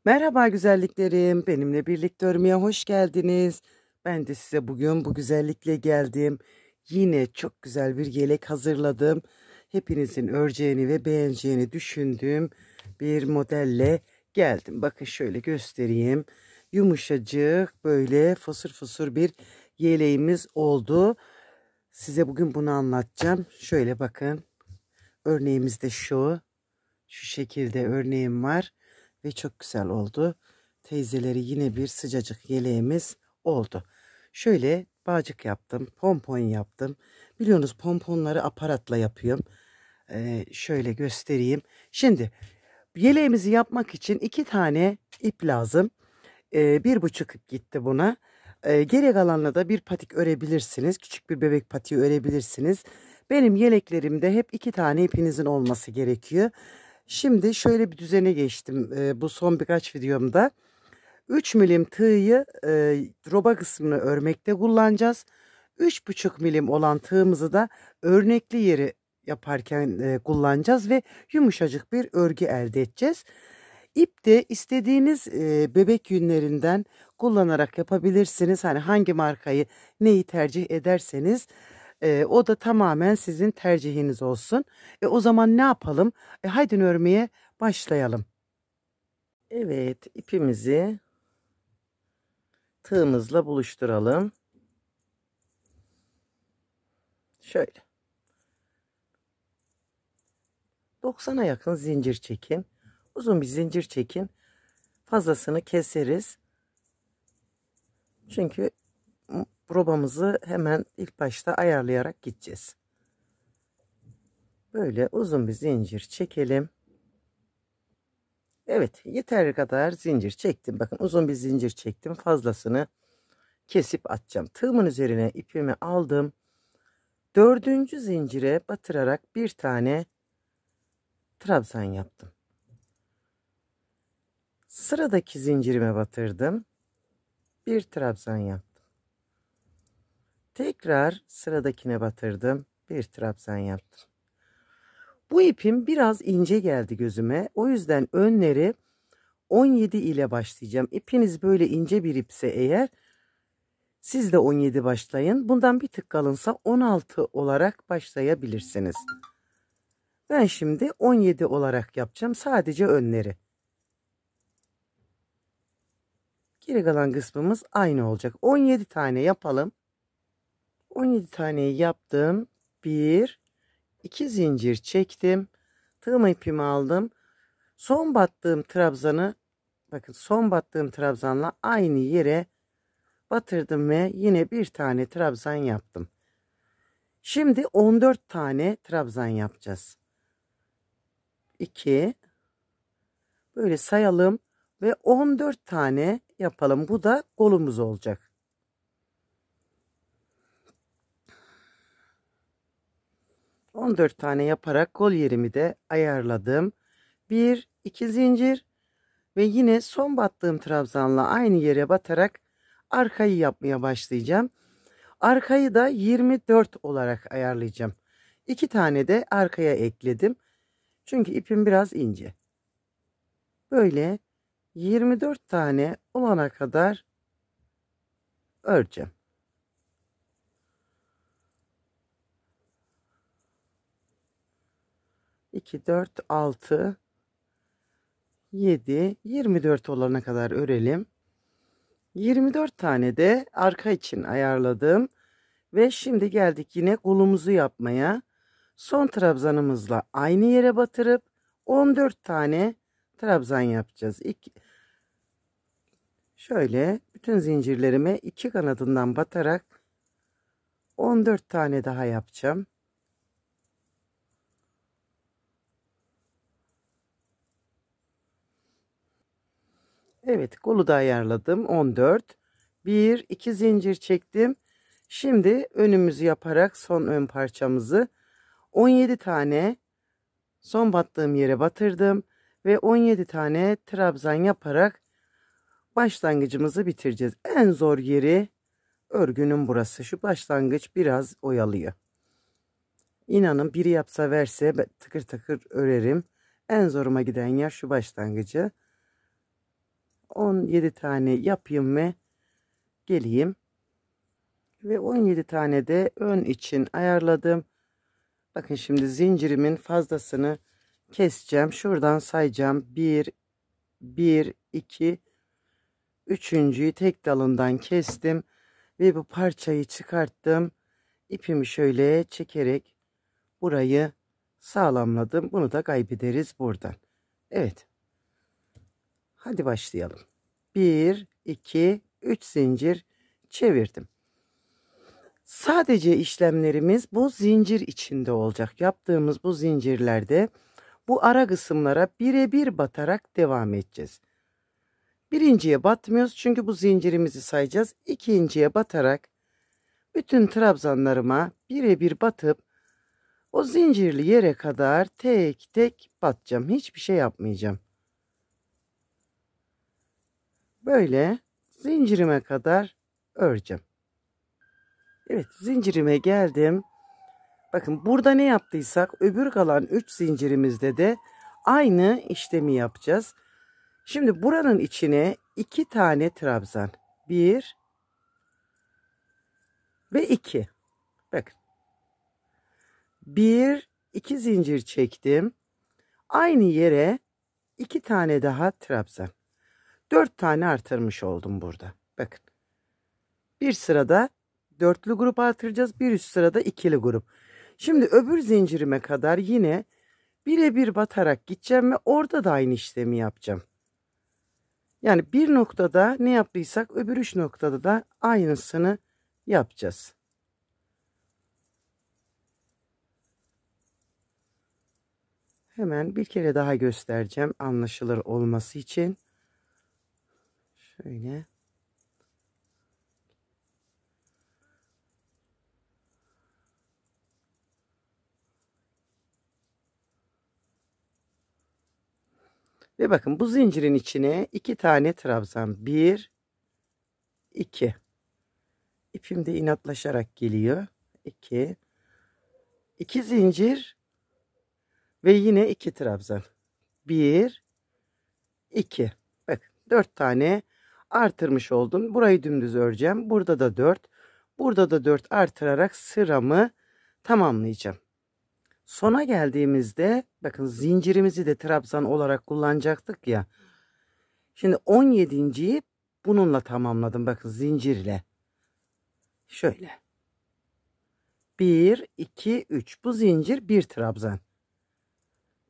Merhaba güzelliklerim, benimle birlikte örmeye hoş geldiniz. Ben de size bugün bu güzellikle geldim. Yine çok güzel bir yelek hazırladım. Hepinizin öreceğini ve beğeneceğini düşündüğüm bir modelle geldim. Bakın şöyle göstereyim. Yumuşacık böyle fosur fosur bir yeleğimiz oldu. Size bugün bunu anlatacağım. Şöyle bakın. Örneğimiz de şu. Şu şekilde örneğim var. Ve çok güzel oldu. Teyzeleri yine bir sıcacık yeleğimiz oldu. Şöyle bağcık yaptım. Pompon yaptım. Biliyorsunuz pomponları aparatla yapıyorum. Şöyle göstereyim. Şimdi yeleğimizi yapmak için 2 tane ip lazım. 1,5 ip gitti buna. Geri kalanla da bir patik örebilirsiniz. Küçük bir bebek patiği örebilirsiniz. Benim yeleklerimde hep 2 tane ipinizin olması gerekiyor. Şimdi şöyle bir düzene geçtim. Bu son birkaç videomda. 3 milim tığı roba kısmını örmekte kullanacağız. 3,5 milim olan tığımızı da örnekli yeri yaparken kullanacağız ve yumuşacık bir örgü elde edeceğiz. İp de istediğiniz bebek yünlerinden kullanarak yapabilirsiniz. Hani hangi markayı neyi tercih ederseniz o da tamamen sizin tercihiniz olsun. O zaman ne yapalım? Haydi örmeye başlayalım. Evet, ipimizi tığımızla buluşturalım. Şöyle. 90'a yakın zincir çekin. Uzun bir zincir çekin. Fazlasını keseriz. Çünkü robamızı hemen ilk başta ayarlayarak gideceğiz. Böyle uzun bir zincir çekelim. Evet, yeteri kadar zincir çektim. Bakın uzun bir zincir çektim. Fazlasını kesip atacağım. Tığımın üzerine ipimi aldım. 4. zincire batırarak bir tane trabzan yaptım. Sıradaki zincirime batırdım. Bir trabzan yaptım. Tekrar sıradakine batırdım. Bir trabzan yaptım. Bu ipim biraz ince geldi gözüme. O yüzden önleri 17 ile başlayacağım. İpiniz böyle ince bir ipse eğer siz de 17 başlayın. Bundan bir tık kalınsa 16 olarak başlayabilirsiniz. Ben şimdi 17 olarak yapacağım. Sadece önleri. Geri kalan kısmımız aynı olacak. 17 tane yapalım. 17 taneyi yaptım. 1, 2 zincir çektim. Tığım ipimi aldım. Son battığım trabzanı bakın son battığım trabzanla aynı yere batırdım ve yine bir tane trabzan yaptım. Şimdi 14 tane trabzan yapacağız. 2 böyle sayalım ve 14 tane yapalım. Bu da kolumuz olacak. ...14 tane yaparak kol yerimi de ayarladım. 1, 2 zincir ve yine son battığım trabzanla aynı yere batarak arkayı yapmaya başlayacağım. Arkayı da 24 olarak ayarlayacağım. 2 tane de arkaya ekledim. Çünkü ipim biraz ince. Böyle 24 tane olana kadar öreceğim. İki, 4, 6, 7, 24 olana kadar örelim. 24 tane de arka için ayarladım. Ve şimdi geldik yine kolumuzu yapmaya. Son trabzanımızla aynı yere batırıp 14 tane trabzan yapacağız. Şöyle bütün zincirlerime 2 kanadından batarak 14 tane daha yapacağım. Evet, kolu da ayarladım. 14. 1, 2 zincir çektim. Şimdi önümüzü yaparak son ön parçamızı 17 tane son battığım yere batırdım ve 17 tane trabzan yaparak başlangıcımızı bitireceğiz. En zor yeri örgünün burası. Şu başlangıç biraz oyalıyor. İnanın biri yapsa verse tıkır tıkır örerim. En zoruma giden yer şu başlangıcı. 17 tane yapayım ve geleyim. Ve 17 tane de ön için ayarladım. Bakın şimdi zincirimin fazlasını keseceğim. Şuradan sayacağım. 1, 1, 2, üçüncüyü tek dalından kestim. Ve bu parçayı çıkarttım. İpimi şöyle çekerek burayı sağlamladım. Bunu da kaybederiz buradan. Evet. Hadi başlayalım. 1, 2, 3 zincir çevirdim. Sadece işlemlerimiz bu zincir içinde olacak. Yaptığımız bu zincirlerde bu ara kısımlara birebir batarak devam edeceğiz. Birinciye batmıyoruz çünkü bu zincirimizi sayacağız. İkinciye batarak bütün trabzanlarıma birebir batıp o zincirli yere kadar tek tek batacağım. Hiçbir şey yapmayacağım. Böyle zincirime kadar öreceğim. Evet, zincirime geldim. Bakın burada ne yaptıysak öbür kalan 3 zincirimizde de aynı işlemi yapacağız. Şimdi buranın içine 2 tane trabzan. 1 ve 2. Bakın. 1, 2 zincir çektim. Aynı yere 2 tane daha trabzan. 4 tane artırmış oldum burada. Bakın. Bir sırada dörtlü grup artıracağız. Bir üst sırada ikili grup. Şimdi öbür zincirime kadar yine birebir batarak gideceğim ve orada da aynı işlemi yapacağım. Yani bir noktada ne yaptıysak öbür 3 noktada da aynısını yapacağız. Hemen bir kere daha göstereceğim anlaşılır olması için. Şöyle. Ve bakın bu zincirin içine 2 tane trabzan. 1, 2. İpim de inatlaşarak geliyor. 2. 2 zincir ve yine 2 trabzan. 1, 2. Bak 4 tane artırmış oldum. Burayı dümdüz öreceğim. Burada da 4. Burada da 4 artırarak sıramı tamamlayacağım. Sona geldiğimizde bakın zincirimizi de trabzan olarak kullanacaktık ya. Şimdi 17.yi bununla tamamladım. Bakın zincirle. Şöyle. 1, 2, 3. Bu zincir bir trabzan.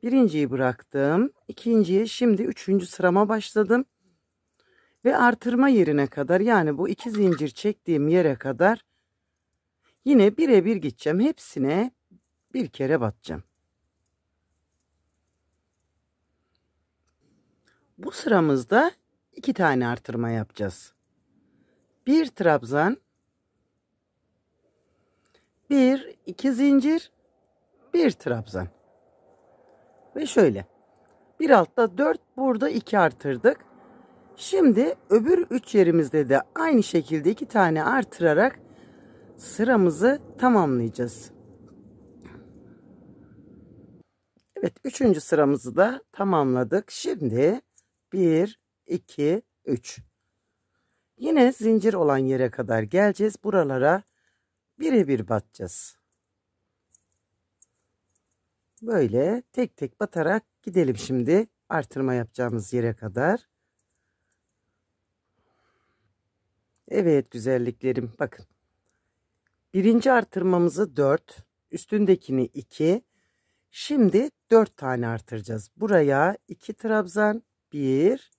Birinciyi bıraktım. İkinciyi şimdi 3. sırama başladım. Ve artırma yerine kadar yani bu 2 zincir çektiğim yere kadar yine birebir gideceğim. Hepsine bir kere batacağım. Bu sıramızda 2 tane artırma yapacağız. Bir trabzan, 1, 2 zincir, bir trabzan. Ve şöyle. Bir altta 4, burada 2 artırdık. Şimdi öbür 3 yerimizde de aynı şekilde 2 tane artırarak sıramızı tamamlayacağız. Evet, 3. sıramızı da tamamladık. Şimdi 1, 2, 3. Yine zincir olan yere kadar geleceğiz. Buralara birebir batacağız. Böyle tek tek batarak gidelim şimdi artırma yapacağımız yere kadar. Evet güzelliklerim bakın. Birinci artırmamızı 4, üstündekini 2. Şimdi 4 tane artıracağız. Buraya 2 trabzan, 1,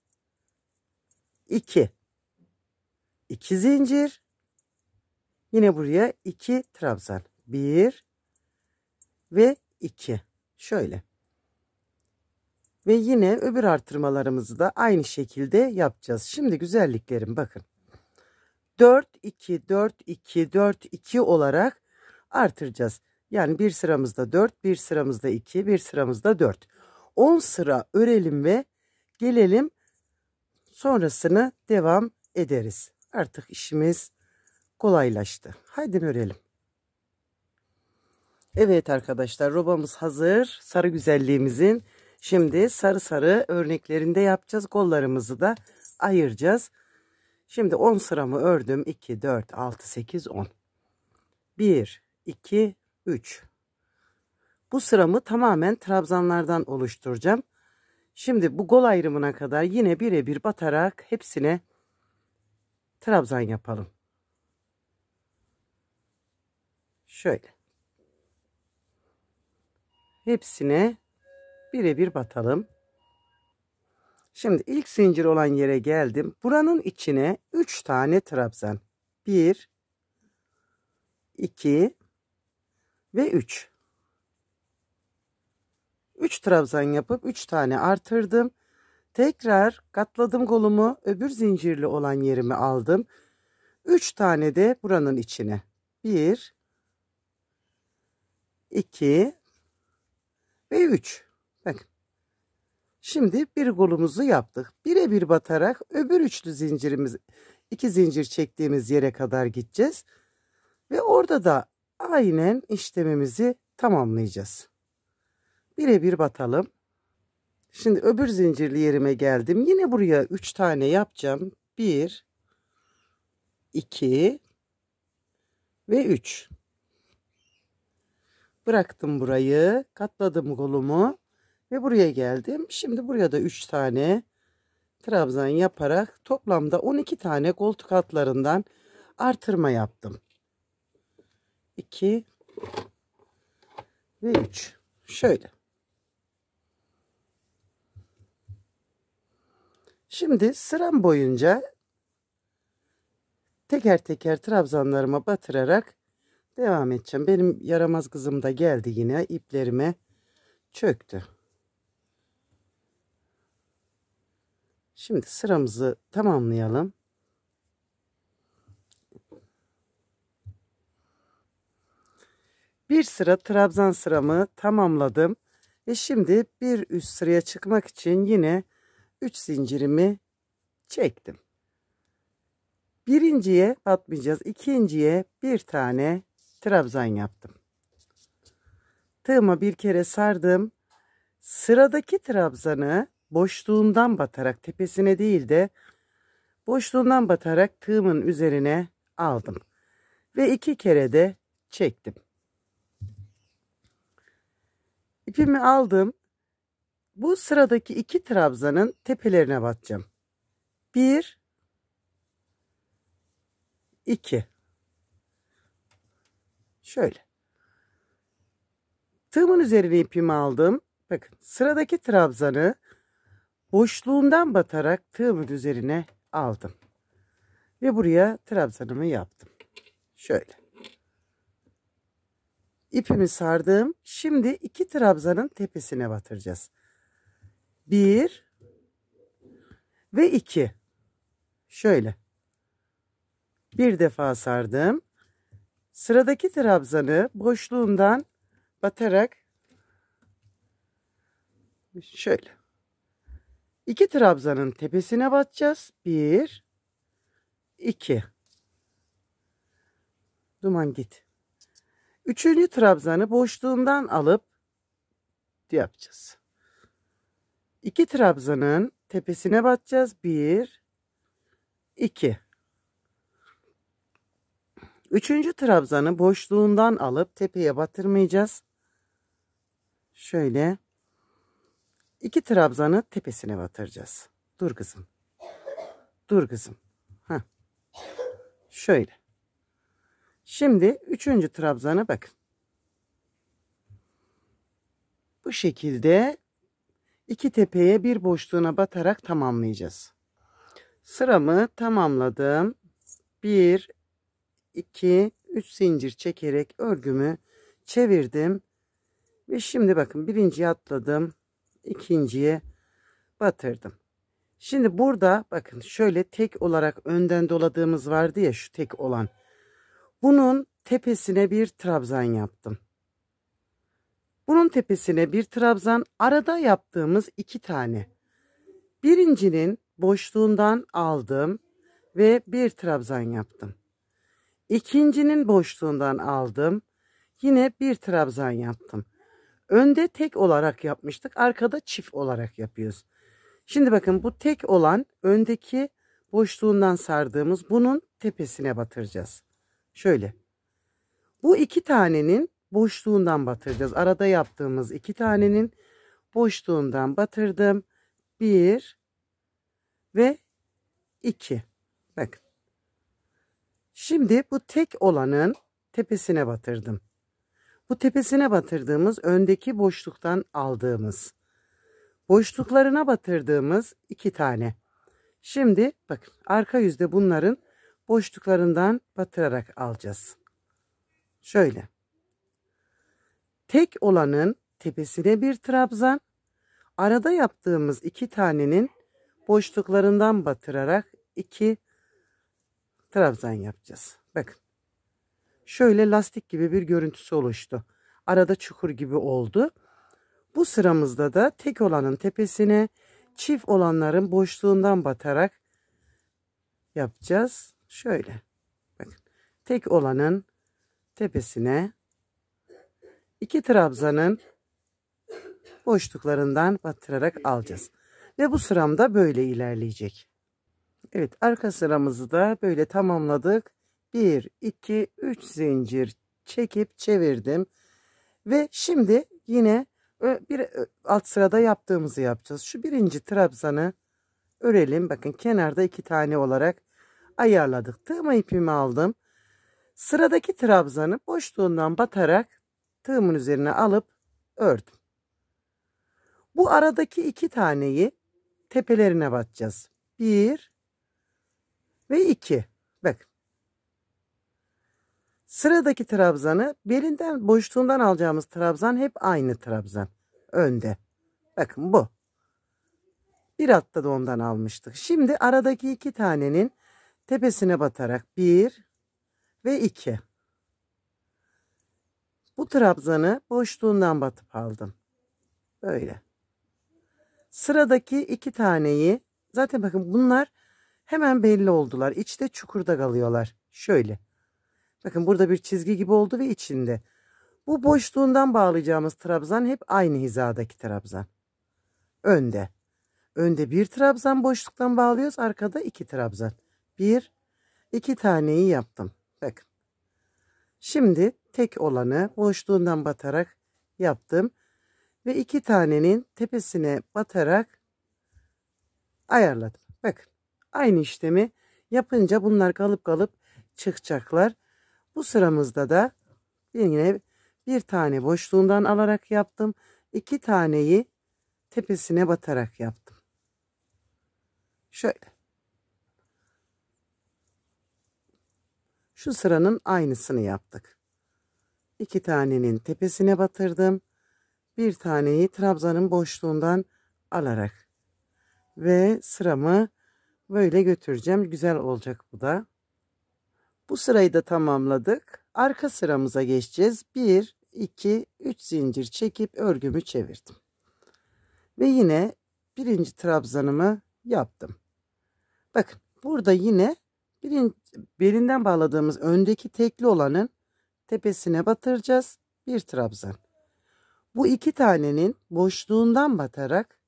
2. 2 zincir. Yine buraya 2 trabzan. 1 ve 2. Şöyle. Ve yine öbür artırmalarımızı da aynı şekilde yapacağız. Şimdi güzelliklerim bakın. 4, 2, 4, 2, 4, 2 olarak artıracağız. Yani bir sıramızda 4, bir sıramızda 2, bir sıramızda 4. 10 sıra örelim ve gelelim sonrasını devam ederiz. Artık işimiz kolaylaştı. Haydi örelim. Evet arkadaşlar robamız hazır. Sarı güzelliğimizin şimdi sarı sarı örneklerinde yapacağız. Kollarımızı da ayıracağız. Şimdi 10 sıramı ördüm. 2, 4, 6, 8, 10. 1, 2, 3. Bu sıramı tamamen trabzanlardan oluşturacağım. Şimdi bu gol ayrımına kadar yine birebir batarak hepsine trabzan yapalım. Şöyle. Hepsine birebir batalım. Şimdi ilk zincir olan yere geldim. Buranın içine 3 tane trabzan. 1, 2 ve 3. 3 trabzan yapıp 3 tane artırdım. Tekrar katladım kolumu, öbür zincirli olan yerimi aldım. 3 tane de buranın içine. 1, 2 ve 3. Bakın. Şimdi bir kolumuzu yaptık. Birebir batarak öbür üçlü zincirimiz, 2 zincir çektiğimiz yere kadar gideceğiz. Ve orada da aynen işlemimizi tamamlayacağız. Birebir batalım. Şimdi öbür zincirli yerime geldim. Yine buraya 3 tane yapacağım. 1, 2 ve 3. Bıraktım burayı. Katladım kolumu. Ve buraya geldim. Şimdi buraya da 3 tane trabzan yaparak toplamda 12 tane koltuk altlarından artırma yaptım. 2 ve 3. Şöyle. Şimdi sıram boyunca teker teker trabzanlarıma batırarak devam edeceğim. Benim yaramaz kızım da geldi yine, iplerime çöktü. Şimdi sıramızı tamamlayalım. Bir sıra trabzan sıramı tamamladım. Ve şimdi bir üst sıraya çıkmak için yine 3 zincirimi çektim. Birinciye batmayacağız. İkinciye bir tane trabzan yaptım. Tığıma bir kere sardım. Sıradaki trabzanı boşluğundan batarak, tepesine değil de boşluğundan batarak tığımın üzerine aldım. Ve 2 kere de çektim. İpimi aldım. Bu sıradaki 2 trabzanın tepelerine batacağım. 1, 2. Şöyle. Tığımın üzerine ipimi aldım. Bakın, sıradaki trabzanı boşluğundan batarak tığımın üzerine aldım. Ve buraya trabzanımı yaptım. Şöyle. İpimi sardım. Şimdi 2 trabzanın tepesine batıracağız. 1 ve 2. Şöyle. Bir defa sardım. Sıradaki trabzanı boşluğundan batarak şöyle. 2 trabzanın tepesine batacağız. 1, 2. Duman git. 3. trabzanı boşluğundan alıp yapacağız. 2 trabzanın tepesine batacağız. 1, 2. 3. trabzanı boşluğundan alıp tepeye batırmayacağız. Şöyle. 2 trabzanı tepesine batıracağız. Dur kızım. Dur kızım. Heh. Şöyle. Şimdi 3. trabzana bakın. Bu şekilde 2 tepeye bir boşluğuna batarak tamamlayacağız. Sıramı tamamladım. 1, 2, 3 zincir çekerek örgümü çevirdim. Ve şimdi bakın, birinciye atladım. İkinciye batırdım. Şimdi burada bakın, şöyle tek olarak önden doladığımız vardı ya, şu tek olan. Bunun tepesine bir trabzan yaptım. Bunun tepesine bir trabzan, arada yaptığımız 2 tane. Birincinin boşluğundan aldım ve bir trabzan yaptım. İkincinin boşluğundan aldım. Yine bir trabzan yaptım. Önde tek olarak yapmıştık. Arkada çift olarak yapıyoruz. Şimdi bakın, bu tek olan öndeki boşluğundan sardığımız bunun tepesine batıracağız. Şöyle. Bu iki tanenin boşluğundan batıracağız. Arada yaptığımız iki tanenin boşluğundan batırdım. 1 ve 2. Bakın. Şimdi bu tek olanın tepesine batırdım. Bu tepesine batırdığımız öndeki boşluktan aldığımız. Boşluklarına batırdığımız iki tane. Şimdi bakın, arka yüzde bunların boşluklarından batırarak alacağız. Şöyle. Tek olanın tepesine bir trabzan, arada yaptığımız iki tanenin boşluklarından batırarak iki trabzan yapacağız. Bakın. Şöyle lastik gibi bir görüntüsü oluştu. Arada çukur gibi oldu. Bu sıramızda da tek olanın tepesine çift olanların boşluğundan batarak yapacağız. Şöyle. Bakın. Tek olanın tepesine iki trabzanın boşluklarından batırarak alacağız. Ve bu sıramda böyle ilerleyecek. Evet, arka sıramızı da böyle tamamladık. 1, 2, 3 zincir çekip çevirdim. Ve şimdi yine bir alt sırada yaptığımızı yapacağız. Şu birinci trabzanı örelim. Bakın, kenarda iki tane olarak ayarladık. Tığma ipimi aldım. Sıradaki trabzanı boşluğundan batarak tığımın üzerine alıp ördüm. Bu aradaki iki taneyi tepelerine batacağız. 1 ve 2. Bakın. Sıradaki trabzanı belinden boşluğundan alacağımız trabzan hep aynı trabzan. Önde. Bakın bu. Bir altta da ondan almıştık. Şimdi aradaki iki tanenin tepesine batarak 1 ve 2. Bu trabzanı boşluğundan batıp aldım. Böyle. Sıradaki iki taneyi zaten bakın, bunlar hemen belli oldular. İçte çukurda kalıyorlar. Şöyle. Bakın, burada bir çizgi gibi oldu ve içinde. Bu boşluğundan bağlayacağımız trabzan hep aynı hizadaki trabzan. Önde. Önde bir trabzan boşluktan bağlıyoruz. Arkada iki trabzan. 1, 2 taneyi yaptım. Bakın. Şimdi tek olanı boşluğundan batarak yaptım. Ve iki tanenin tepesine batarak ayarladım. Bakın. Aynı işlemi yapınca bunlar kalıp kalıp çıkacaklar. Bu sıramızda da yine bir tane boşluğundan alarak yaptım. 2 taneyi tepesine batarak yaptım. Şöyle. Şu sıranın aynısını yaptık. 2 tanenin tepesine batırdım. Bir taneyi trabzanın boşluğundan alarak. Ve sıramı böyle götüreceğim. Güzel olacak bu da. Bu sırayı da tamamladık. Arka sıramıza geçeceğiz. 1, 2, 3 zincir çekip örgümü çevirdim. Ve yine birinci trabzanımı yaptım. Bakın, burada yine belinden bağladığımız öndeki tekli olanın tepesine batıracağız. Bir trabzan. Bu iki tanenin boşluğundan batarak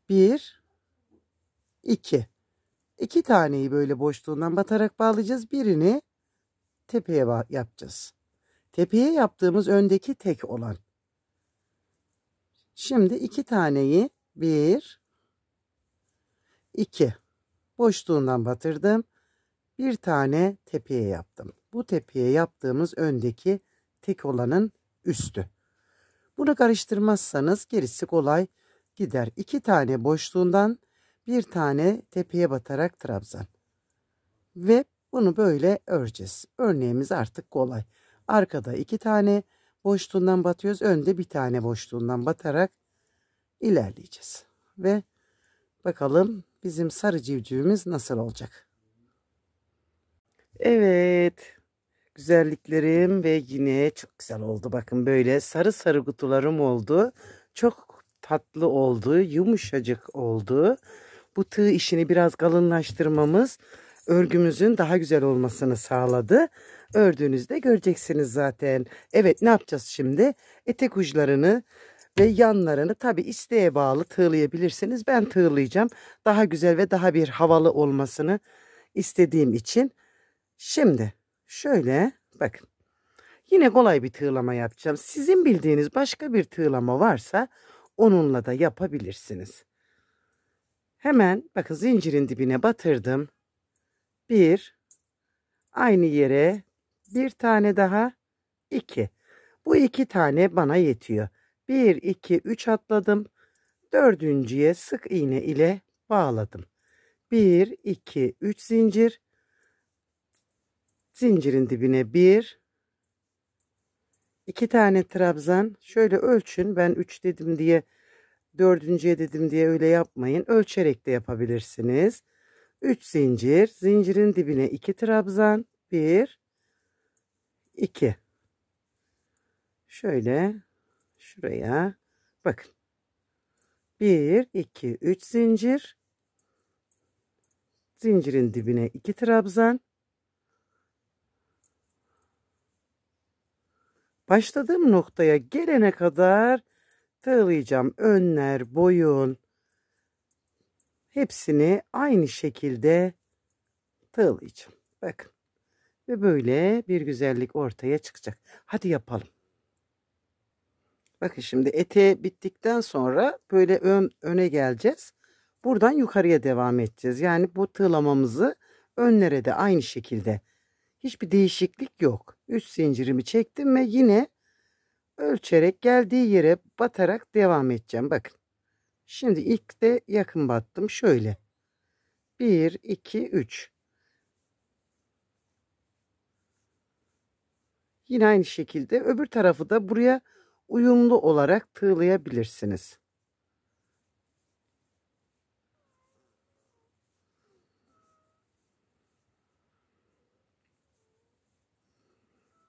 1, 2. 2 taneyi böyle boşluğundan batarak bağlayacağız. Birini tepeye yapacağız. Tepeye yaptığımız öndeki tek olan. Şimdi 2 taneyi 1, 2 boşluğundan batırdım. Bir tane tepeye yaptım. Bu tepeye yaptığımız öndeki tek olanın üstü. Bunu karıştırmazsanız gerisi kolay gider. 2 tane boşluğundan bir tane tepeye batarak trabzan. Ve bunu böyle öreceğiz. Örneğimiz artık kolay. Arkada 2 tane boşluğundan batıyoruz. Önde bir tane boşluğundan batarak ilerleyeceğiz. Ve bakalım bizim sarı civcivimiz nasıl olacak. Evet. Güzelliklerim ve yine çok güzel oldu. Bakın, böyle sarı sarı kutularım oldu. Çok tatlı oldu. Yumuşacık oldu. Bu tığ işini biraz kalınlaştırmamız örgümüzün daha güzel olmasını sağladı. Ördüğünüzde göreceksiniz zaten. Evet, ne yapacağız şimdi? Etek uçlarını Ve yanlarını tabi isteğe bağlı tığlayabilirsiniz. Ben tığlayacağım. Daha güzel ve daha bir havalı olmasını istediğim için. Şimdi şöyle bakın. Yine kolay bir tığlama yapacağım. Sizin bildiğiniz başka bir tığlama varsa onunla da yapabilirsiniz. Hemen bakın zincirin dibine batırdım. Bir, aynı yere bir tane daha, iki. Bu iki tane bana yetiyor. Bir, iki, üç atladım. Dördüncüye sık iğne ile bağladım. Bir, iki, üç zincir. Zincirin dibine bir, iki tane trabzan. Şöyle ölçün. Ben 3 dedim diye, dördüncüye dedim diye öyle yapmayın. Ölçerek de yapabilirsiniz. 3 zincir. Zincirin dibine 2 trabzan. 1, 2. Şöyle şuraya bakın. 1, 2, 3 zincir. Zincirin dibine 2 trabzan. Başladığım noktaya gelene kadar tığlayacağım. Önler, boyun hepsini aynı şekilde tığlayacağım. Bakın. Ve böyle bir güzellik ortaya çıkacak. Hadi yapalım. Bakın şimdi eteği bittikten sonra böyle öne geleceğiz. Buradan yukarıya devam edeceğiz. Yani bu tığlamamızı önlere de aynı şekilde. Hiçbir değişiklik yok. Üst zincirimi çektim ve yine ölçerek geldiği yere batarak devam edeceğim. Bakın. Şimdi ilk de yakın battım. Şöyle. 1, 2, 3. Yine aynı şekilde öbür tarafı da buraya uyumlu olarak tığlayabilirsiniz.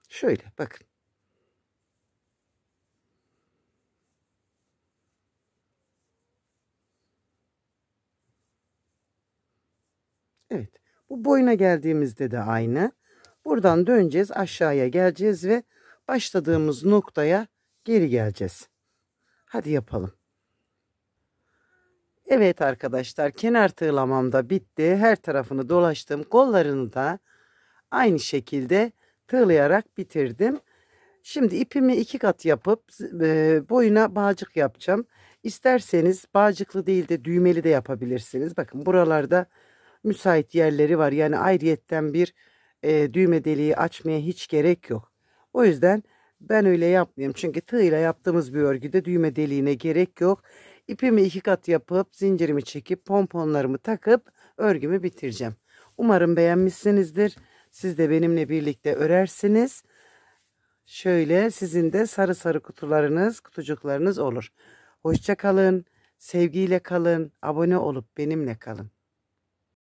Şöyle bakın. Evet. Bu boyuna geldiğimizde de aynı. Buradan döneceğiz. Aşağıya geleceğiz ve başladığımız noktaya geri geleceğiz. Hadi yapalım. Evet arkadaşlar, kenar tığlamam da bitti. Her tarafını dolaştım. Kollarını da aynı şekilde tığlayarak bitirdim. Şimdi ipimi 2 kat yapıp boyuna bağcık yapacağım. İsterseniz bağcıklı değil de düğmeli de yapabilirsiniz. Bakın buralarda müsait yerleri var. Yani ayrıyetten bir düğme deliği açmaya hiç gerek yok. O yüzden ben öyle yapmıyorum. Çünkü tığ ile yaptığımız bir örgüde düğme deliğine gerek yok. İpimi 2 kat yapıp zincirimi çekip pomponlarımı takıp örgümü bitireceğim. Umarım beğenmişsinizdir. Siz de benimle birlikte örersiniz. Şöyle sizin de sarı sarı kutularınız, kutucuklarınız olur. Hoşça kalın, sevgiyle kalın, abone olup benimle kalın.